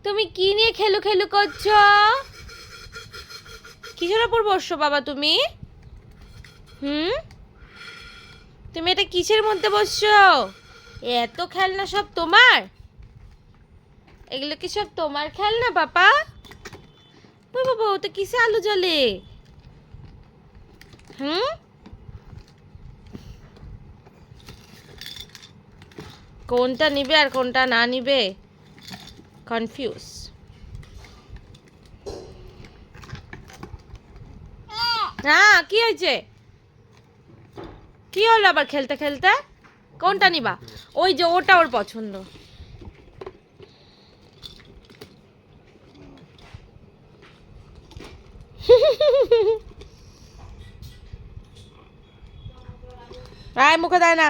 তুমি কি নিয়ে খেলু খেলু করছো? কিসের ওপর বসছো বাবা তুমি? তুমি এটা কিসের মধ্যে বসছো? এত খেলনা সব তোমার? এগুলো কি সব তোমার খেলনা বাবা? ও বাবা, ওটা কিসে আলো জ্বলে? হুম কোনটা নিবে আর কোনটা না নিবে কনফিউজ। হ্যাঁ, কি হয়েছে? কি হলো আবার খেলতে খেলতে? কোনটা নিবা? ওই যে ওটা ওর পছন্দ। আয় মুখে দেয় না।